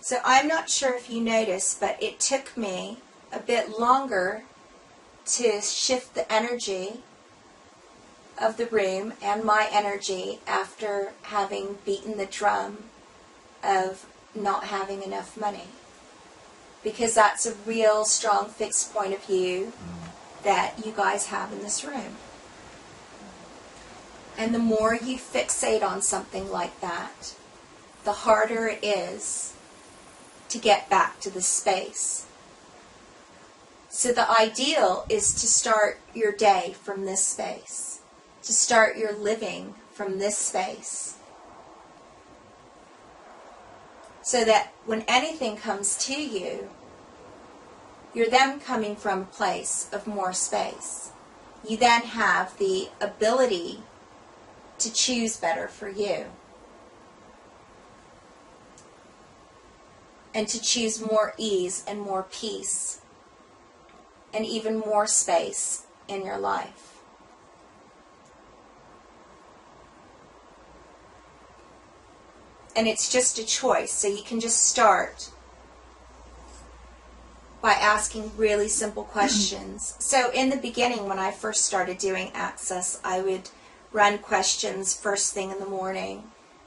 So I'm not sure if you noticed, but it took me a bit longer to shift the energy of the room and my energy after having beaten the drum of not having enough money. Because that's a real strong fixed point of view that you guys have in this room. And the more you fixate on something like that, the harder it is to get back to the space. So the ideal is to start your day from this space, to start your living from this space, so that when anything comes to you, you're then coming from a place of more space. You then have the ability to choose better for you, and to choose more ease and more peace and even more space in your life. And it's just a choice, so you can just start by asking really simple questions. So in the beginning, when I first started doing Access, I would run questions first thing in the morning,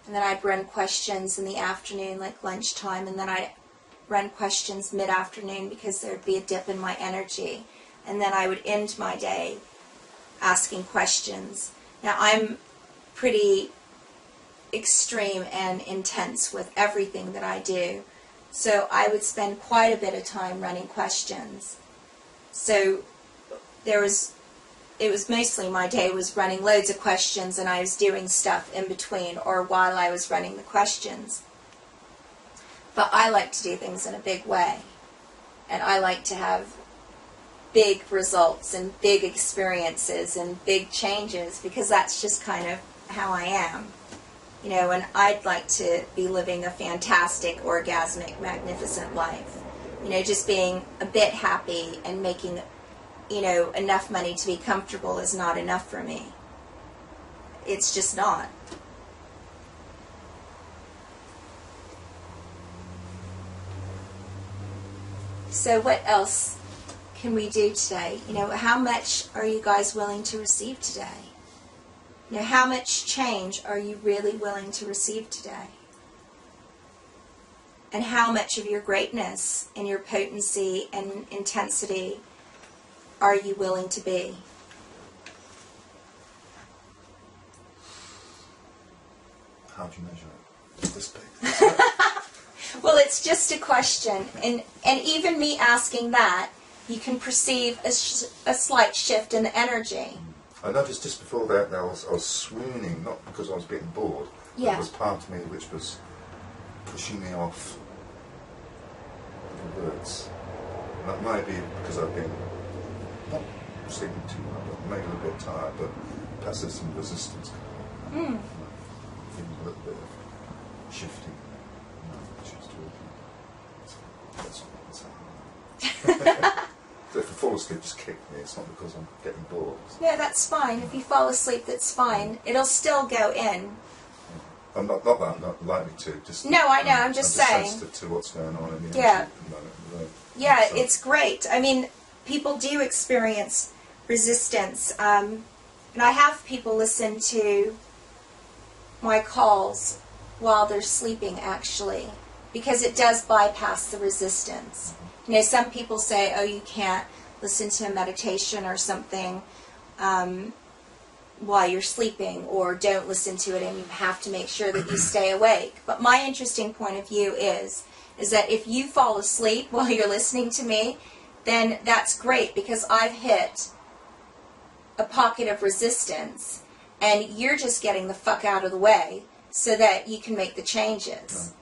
and then I'd run questions in the afternoon, like lunchtime, and then I'd run questions mid-afternoon because there'd be a dip in my energy. And then I would end my day asking questions. Now, I'm pretty extreme and intense with everything that I do, so I would spend quite a bit of time running questions. So it was mostly my day was running loads of questions, and I was doing stuff in between or while I was running the questions. But I like to do things in a big way, and I like to have big results and big experiences and big changes, because that's just kind of how I am. You know, and I'd like to be living a fantastic, orgasmic, magnificent life. You know, just being a bit happy and making, you know, enough money to be comfortable is not enough for me. It's just not. So what else can we do today? You know, how much are you guys willing to receive today? You know, how much change are you really willing to receive today? And how much of your greatness and your potency and intensity are you willing to be? How do you measure it? This big. Well, it's just a question. And even me asking that, you can perceive a slight shift in the energy. I noticed just before that I was swooning, not because I was getting bored. Yeah. There was part of me which was pushing me off the words. And that might be because I've been not sleeping too well, but maybe a little bit tired, but perhaps there's some resistance going on. Feeling a little bit of shifting. She's talking. That's what I'm saying. So if I fall asleep, just kick me. It's not because I'm getting bored. No, that's fine. If you fall asleep, that's fine. It'll still go in. I'm not that I'm not likely to. Just no, I know. I'm just saying. Sensitive to what's going on in the yeah. at the moment. Yeah, so. It's great. I mean, people do experience resistance, and I have people listen to my calls while they're sleeping, actually, because it does bypass the resistance. You know, some people say, oh, you can't listen to a meditation or something while you're sleeping, or don't listen to it and you have to make sure that you stay awake. But my interesting point of view is that if you fall asleep while you're listening to me, then that's great, because I've hit a pocket of resistance and you're just getting the fuck out of the way so that you can make the changes.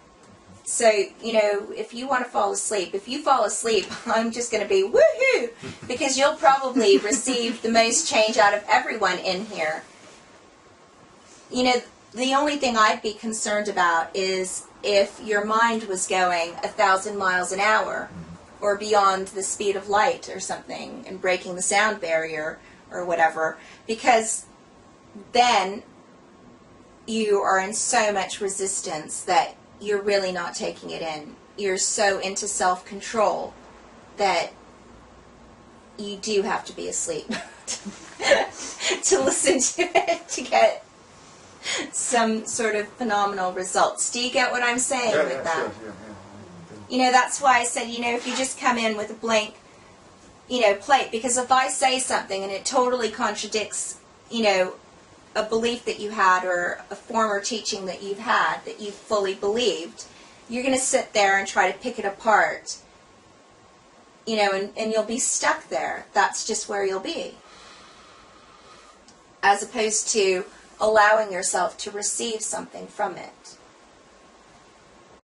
So, you know, if you want to fall asleep, if you fall asleep, I'm just going to be woohoo, because you'll probably receive the most change out of everyone in here. You know, the only thing I'd be concerned about is if your mind was going 1,000 miles an hour or beyond the speed of light or something and breaking the sound barrier or whatever, because then you are in so much resistance that you're really not taking it in. You're so into self-control that you do have to be asleep to listen to it to get some sort of phenomenal results. Do you get what I'm saying with that? Sure, yeah. You know, that's why I said, you know, if you just come in with a blank, you know, plate, because if I say something and it totally contradicts, you know, a belief that you had or a former teaching that you've had that you fully believed, you're going to sit there and try to pick it apart, you know, and you'll be stuck there. That's just where you'll be. As opposed to allowing yourself to receive something from it.